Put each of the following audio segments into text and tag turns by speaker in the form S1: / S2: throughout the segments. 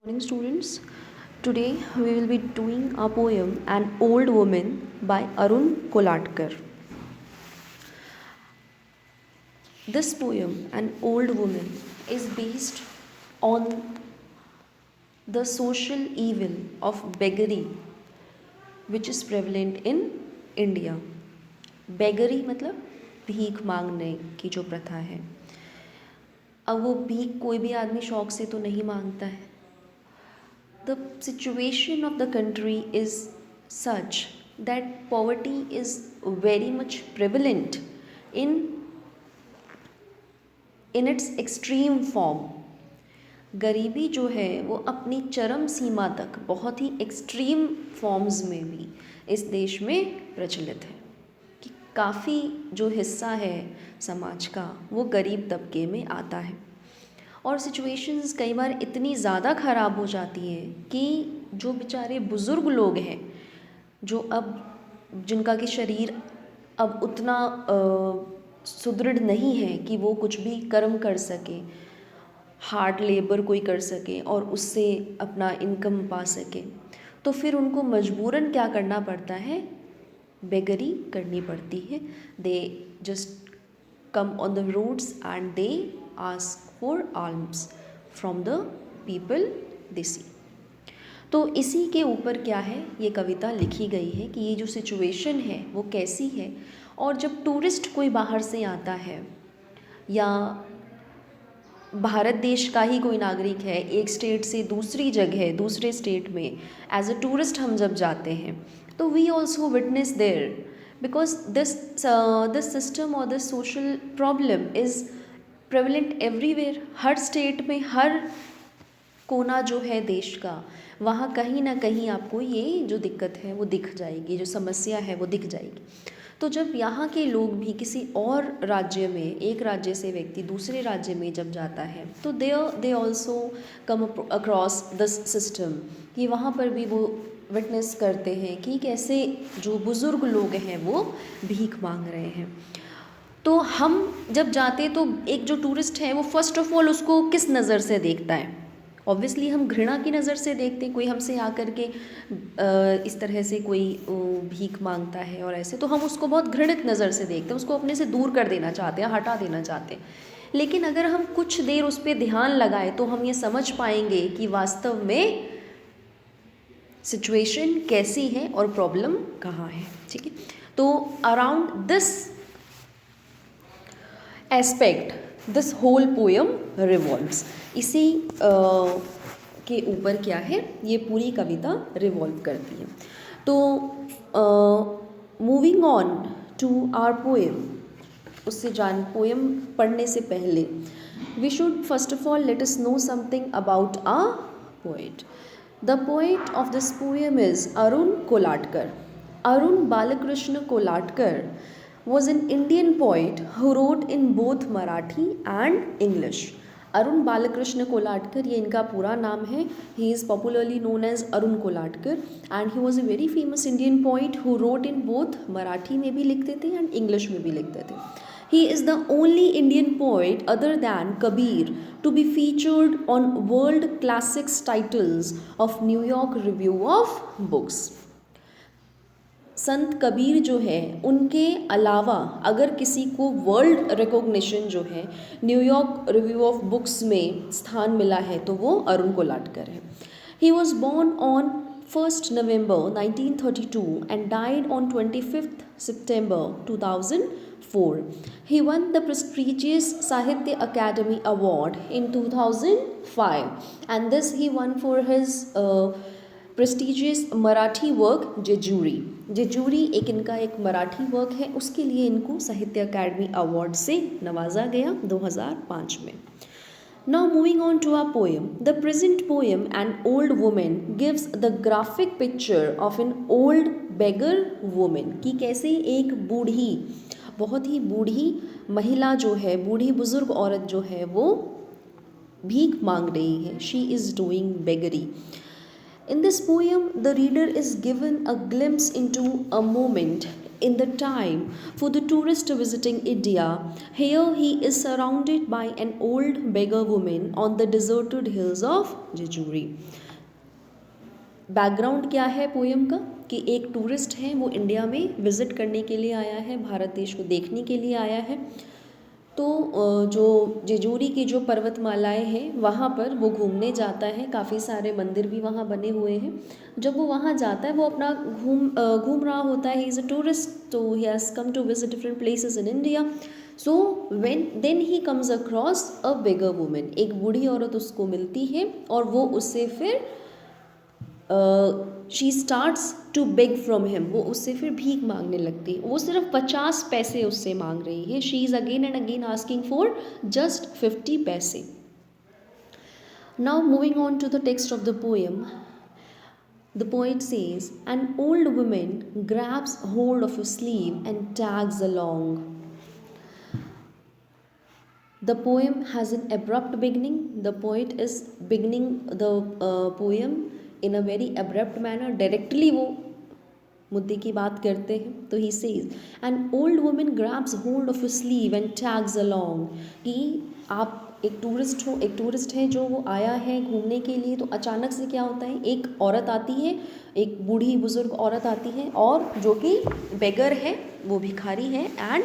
S1: Morning, students. Today we will be doing a poem An Old Woman by Arun Kolatkar. This poem, An Old Woman, is based on the social evil of beggary which is prevalent in India. Beggary मतलब भीख मांगने की जो प्रथा है। अब वो भीख कोई भी आदमी शौक से तो नहीं मांगता है। The situation of the country is such that poverty is very much prevalent in its extreme form. गरीबी जो है वो अपनी चरम सीमा तक बहुत ही एक्सट्रीम फॉर्म्स में भी इस देश में प्रचलित है कि काफ़ी जो हिस्सा है समाज का वो गरीब तबके में आता है और सिचुएशंस कई बार इतनी ज़्यादा ख़राब हो जाती हैं कि जो बेचारे बुज़ुर्ग लोग हैं जो अब जिनका कि शरीर अब उतना सुदृढ़ नहीं है कि वो कुछ भी कर्म कर सके, हार्ड लेबर कोई कर सके और उससे अपना इनकम पा सके, तो फिर उनको मजबूरन क्या करना पड़ता है, बेगरी करनी पड़ती है। They just come on the roads and they ask for alms from the people they see. तो इसी के ऊपर क्या है, ये कविता लिखी गई है कि ये जो सिचुएशन है वो कैसी है और जब टूरिस्ट कोई बाहर से आता है या भारत देश का ही कोई नागरिक है, एक स्टेट से दूसरी जगह दूसरे स्टेट में एज अ टूरिस्ट हम जब जाते हैं तो we also witness there because this system और this social problem is prevalent everywhere. हर स्टेट में हर कोना जो है देश का, वहाँ कहीं ना कहीं आपको ये जो दिक्कत है वो दिख जाएगी, जो समस्या है वो दिख जाएगी। तो जब यहाँ के लोग भी किसी और राज्य में, एक राज्य से व्यक्ति दूसरे राज्य में जब जाता है तो they also come across this system कि वहाँ पर भी वो विटनेस करते हैं कि कैसे जो बुज़ुर्ग लोग हैं वो भीख मांग रहे हैं। तो हम जब जाते तो एक जो टूरिस्ट है वो फर्स्ट ऑफ ऑल उसको किस नज़र से देखता है, ऑब्वियसली हम घृणा की नज़र से देखते हैं। कोई हमसे आकर के इस तरह से कोई भीख मांगता है और ऐसे, तो हम उसको बहुत घृणित नज़र से देखते हैं, उसको अपने से दूर कर देना चाहते हैं, हटा देना चाहते हैं। लेकिन अगर हम कुछ देर उस पर ध्यान लगाएं तो हम ये समझ पाएंगे कि वास्तव में सिचुएशन कैसी है और प्रॉब्लम कहाँ है। ठीक है, तो around this aspect this whole poem revolves. इसी के ऊपर क्या है, ये पूरी कविता रिवॉल्व करती है। तो moving on to our poem, उससे पोएम पढ़ने से पहले we should first of all let us know something about a poet. The poet of this poem is Arun Kolatkar. Arun Balakrishna Kolatkar was an Indian poet who wrote in both Marathi and English. Arun Balakrishna Kolatkar, ये इनका पूरा नाम है। He is popularly known as Arun Kolatkar and he was a very famous Indian poet who wrote in both, Marathi में भी लिखते थे and English में भी लिखते थे। He is the only Indian poet other than Kabir to be featured on world classics titles of New York Review of Books. Sant Kabir जो है उनके अलावा अगर किसी को वर्ल्ड रिकॉग्निशन जो है न्यूयॉर्क रिव्यू ऑफ बुक्स में स्थान मिला है तो वो अरुण कोलाटकर है। He was born on 1st November 1932 and died on 25th September 2004. He won the prestigious Sahitya Academy Award in 2005 and this he won for his prestigious Marathi work Jejuri. Jejuri एक इनका एक मराठी वर्क है, उसके लिए इनको साहित्य अकेडमी अवार्ड से नवाजा गया 2005 में। Now moving on to our poem, the present poem an old women gives the graphic picture of an old beggar women, कि कैसे एक बूढ़ी, बहुत ही बूढ़ी महिला जो है, बूढ़ी बुजुर्ग औरत जो है वो भीख मांग रही है। She is doing beggary. In this poem, the reader is given a glimpse into a moment in the time for the tourist visiting India. Here he is surrounded by an old beggar woman on the deserted hills of Jejuri. Background क्या है poem का कि एक tourist है, वो India में visit करने के लिए आया है, भारत देश को देखने के लिए आया है। तो जो जेजूरी की जो पर्वतमालाएं हैं वहाँ पर वो घूमने जाता है, काफ़ी सारे मंदिर भी वहाँ बने हुए हैं। जब वो वहाँ जाता है वो अपना घूम रहा होता है, ही इज़ अ टूरिस्ट, तो he has come to visit different places in India. So then he comes across a beggar women, एक बूढ़ी औरत उसको मिलती है और वो उससे फिर she starts to beg from him, वो उससे फिर भीख मांगने लगती है। वो सिर्फ 50 पैसे उससे मांग रही है। She is again and again asking for just 50 पैसे। Now moving on to the text of the poem, the poet says, an old woman grabs hold of your sleeve and tags along. The poem has an abrupt beginning. The poet is beginning the poem in a very abrupt manner. Directly वो मुद्दे की बात करते हैं। तो he says, an old woman grabs hold of your sleeve and tags along. कि आप एक टूरिस्ट हो, एक टूरिस्ट है जो वो आया है घूमने के लिए, तो अचानक से क्या होता है, एक औरत आती है, एक बूढ़ी बुजुर्ग औरत आती है और जो कि बेगर है, वो भिखारी है, and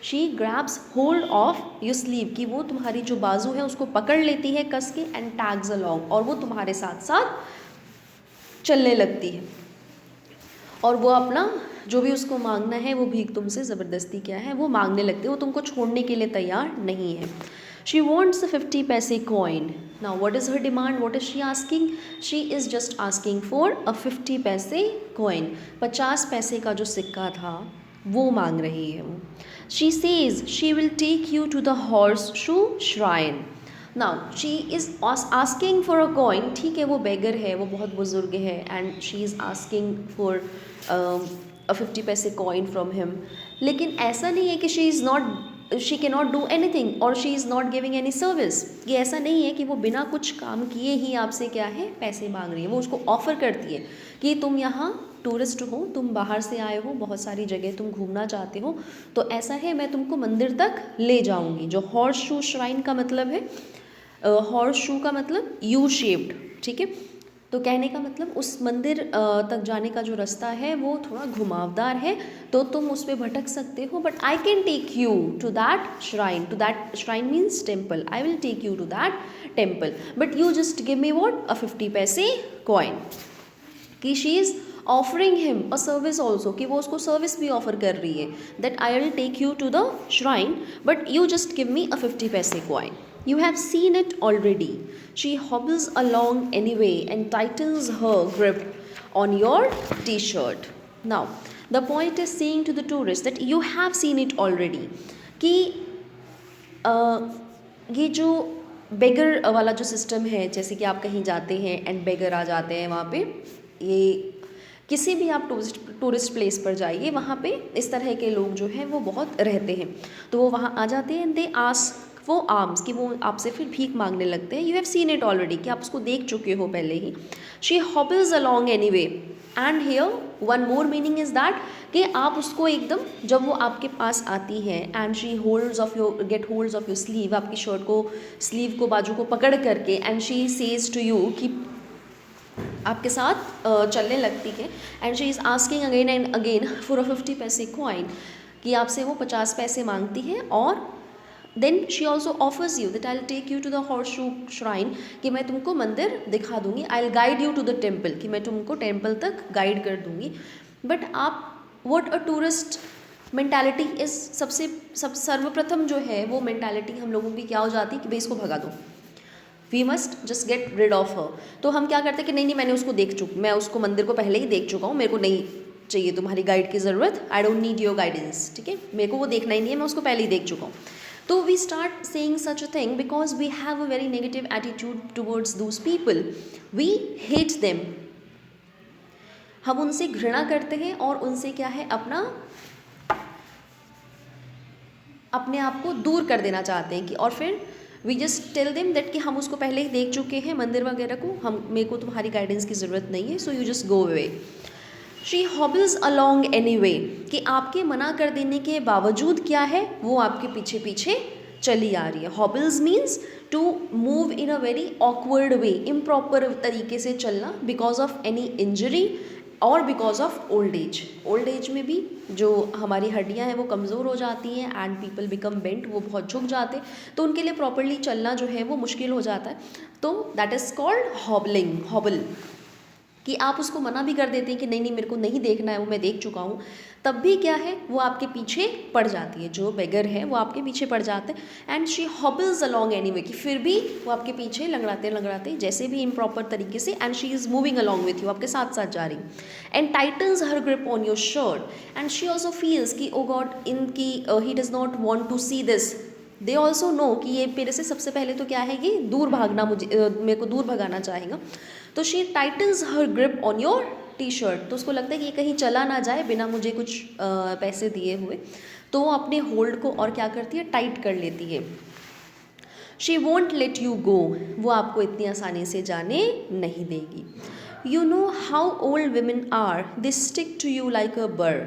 S1: she grabs hold of your sleeve, कि वो तुम्हारी जो बाजू है उसको पकड़ लेती है कस के, एंड टैग्स अलॉन्ग, और वो तुम्हारे साथ साथ चलने लगती है, और वो अपना जो भी उसको मांगना है वो भीख तुमसे ज़बरदस्ती क्या है वो मांगने लगती है, वो तुमको छोड़ने के लिए तैयार नहीं है। शी वॉन्ट्स a 50 पैसे coin. Now what is her demand, what is she asking, she is just asking for a 50 पैसे कॉइन, 50 पैसे का जो सिक्का था वो मांग रही है वो। She says she will take you to the horse shoe shrine. Now she is asking for a coin, ठीक है वो बेगर है, वो बहुत बुजुर्ग है, and she is asking for a 50 पैसे कॉइन फ्रॉम हिम, लेकिन ऐसा नहीं है कि she can not do anything और she is not giving any service. ये ऐसा नहीं है कि वो बिना कुछ काम किए ही आपसे क्या है पैसे मांग रही है। वो उसको ऑफ़र करती है कि तुम यहाँ टूरिस्ट हो, तुम बाहर से आए हो, बहुत सारी जगह तुम घूमना चाहते हो, तो ऐसा है मैं तुमको मंदिर तक ले जाऊँगी। जो हॉर्स शू श्राइन का मतलब है, हॉर्स शू का मतलब यू शेप्ड, ठीक है, तो कहने का मतलब उस मंदिर तक जाने का जो रास्ता है वो थोड़ा घुमावदार है, तो तुम उस पर भटक सकते हो, but I can take you to that shrine means temple, I will take you to that temple, but you just give me what a 50 पैसे कॉइन। कि she is offering him a service also, कि वो उसको service भी offer कर रही है, that I will take you to the shrine but you just give me a 50 पैसे coin. You have seen it already. She hobbles along anyway and tightens her grip on your t-shirt. Now, the poet is saying to the tourist that you have seen it already. कि ये जो बेगर वाला जो system है, जैसे कि आप कहीं जाते हैं एंड बेगर आ जाते हैं वहाँ पे, ये किसी भी आप टूरिस्ट प्लेस पर जाइए, वहाँ पे इस तरह के लोग जो हैं वो बहुत रहते हैं, तो वो वहाँ आ जाते हैं, दे आस्क वो आर्म्स, कि वो आपसे फिर भीख मांगने लगते हैं। You have seen it already, कि आप उसको देख चुके हो पहले ही। She hobbles along anyway, and here one more meaning is that कि आप उसको एकदम, जब वो आपके पास आती है and she get holds of your sleeve, आपकी शर्ट को, स्लीव को, बाजू को पकड़ करके, and she says to you, कि आपके साथ चलने लगती है, and she is asking again and again for a 50 पैसे कॉइन, कि आपसे वो 50 पैसे मांगती है, और then she also offers you that I will take you to the horse shoe shrine, कि मैं तुमको मंदिर दिखा दूंगी, I will guide you to the temple, कि मैं तुमको टेम्पल तक गाइड कर दूंगी। बट आप what a tourist mentality is, सर्वप्रथम जो है वो मेंटालिटी हम लोगों की क्या हो जाती है कि भाई इसको भगा दो, we must just get rid of her. तो हम क्या करते हैं कि नहीं मैंने उसको मैं उसको मंदिर को पहले ही देख चुका हूँ, मेरे को नहीं चाहिए तुम्हारी गाइड की ज़रूरत, I don't need your guidance, ठीक है, मेरे को वो देखना ही नहीं है, मैं उसको पहले ही देख चुका हूँ। तो we start saying such a thing because we have a very negative attitude towards those people. We hate them. हम उनसे घृणा करते हैं और उनसे क्या है अपने आप को दूर कर देना चाहते हैं, कि और फिर we just tell them that कि हम उसको पहले ही देख चुके हैं मंदिर वगैरह को, मेरे को तुम्हारी गाइडेंस की ज़रूरत नहीं है, so you just go away. She hobbles along anyway, कि आपके मना कर देने के बावजूद क्या है, वो आपके पीछे पीछे चली आ रही है. Hobbles means to move in a very awkward way, improper तरीके से चलना, बिकॉज ऑफ एनी इंजरी और because of old age. Old age में भी जो हमारी हड्डियां हैं वो कमज़ोर हो जाती हैं एंड पीपल बिकम बेंट, वो बहुत झुक जाते हैं, तो उनके लिए प्रॉपरली चलना जो है वो मुश्किल हो जाता है. तो दैट इज़ कॉल्ड हॉबलिंग, हॉबल, कि आप उसको मना भी कर देते हैं कि नहीं नहीं मेरे को नहीं देखना है, वो मैं देख चुका हूँ, तब भी क्या है वो आपके पीछे पड़ जाती है. जो बेगर है वो आपके पीछे पड़ जाते हैं. And she hobbles along anyway, कि फिर भी वो आपके पीछे लंगड़ाते लंगड़ाते जैसे भी इम्प्रॉपर तरीके से, and she is moving along with you, आपके साथ साथ जा रही. And tightens her grip on your shirt and she also feels कि ओ गॉड इनकी he does not want to see this. They also know कि ये मेरे से सबसे पहले तो क्या है कि दूर भागना, मुझे मेरे को दूर भगाना चाहेगा. तो she titans her grip on your T shirt, तो उसको लगता है कि ये कहीं चला ना जाए बिना मुझे कुछ पैसे दिए हुए, तो वो अपने होल्ड को और क्या करती है, टाइट कर लेती है. She won't let you go, वो आपको इतनी आसानी से जाने नहीं देगी. You know how old women are, they stick to you like a burr.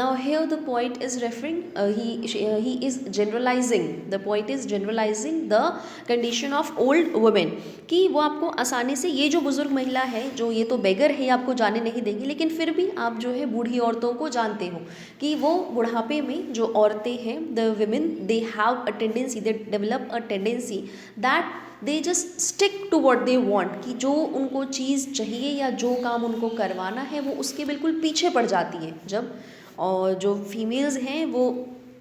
S1: Now here the poet is referring, he is generalizing, the poet is generalizing the condition of old women, कि वो आपको आसानी से, ये जो बुज़ुर्ग महिला है, जो ये तो बेगर है, आपको जाने नहीं देगी, लेकिन फिर भी आप जो है बूढ़ी औरतों को जानते हो कि वो बुढ़ापे में जो औरतें हैं, the women, they have a tendency, they develop a tendency that they just stick to what they want, कि जो उनको चीज़ चाहिए या जो काम उनको करवाना है वो उसके बिल्कुल पीछे पड़ जाती है. जब और जो फीमेल्स हैं वो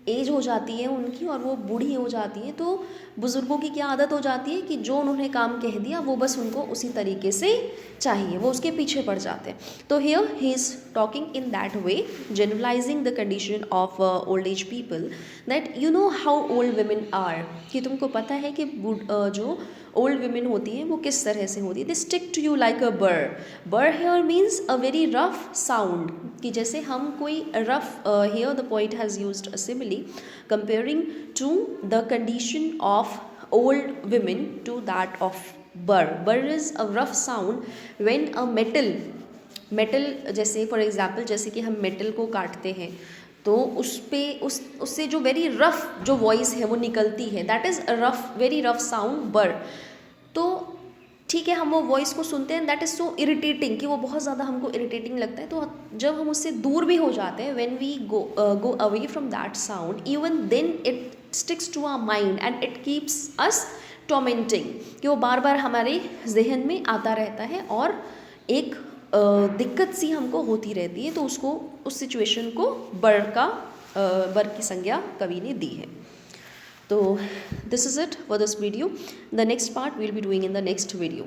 S1: एज हो जाती है उनकी और वो बूढ़ी हो जाती है, तो बुज़ुर्गों की क्या आदत हो जाती है कि जो उन्होंने काम कह दिया वो बस उनको उसी तरीके से चाहिए, वो उसके पीछे पड़ जाते हैं. तो here he is talking in that way, generalizing the condition of old age people, that you know how old women are, कि तुमको पता है कि जो ओल्ड वुमेन होती हैं वो किस तरह से होती है. They stick to you like a burr. Burr here means a very rough sound, कि जैसे हम कोई rough, here the poet has used a simile comparing to the condition of old women to that of burr. Burr is a rough sound when a metal, जैसे for example जैसे कि हम metal को काटते हैं तो उस पे उससे जो वेरी रफ जो वॉइस है वो निकलती है, that is rough, very rough sound बर. तो ठीक है, हम वो वॉइस को सुनते हैं, दैट इज़ सो इरिटेटिंग, कि वो बहुत ज़्यादा हमको इरिटेटिंग लगता है. तो जब हम उससे दूर भी हो जाते हैं, when we go away from that sound, even then it sticks to our mind and it keeps us tormenting, कि वो बार बार हमारे जहन में आता रहता है और एक दिक्कत सी हमको होती रहती है. तो उसको, उस सिचुएशन को बर की संज्ञा कवि ने दी है. तो this is it for this video. The next part will be doing in the next video.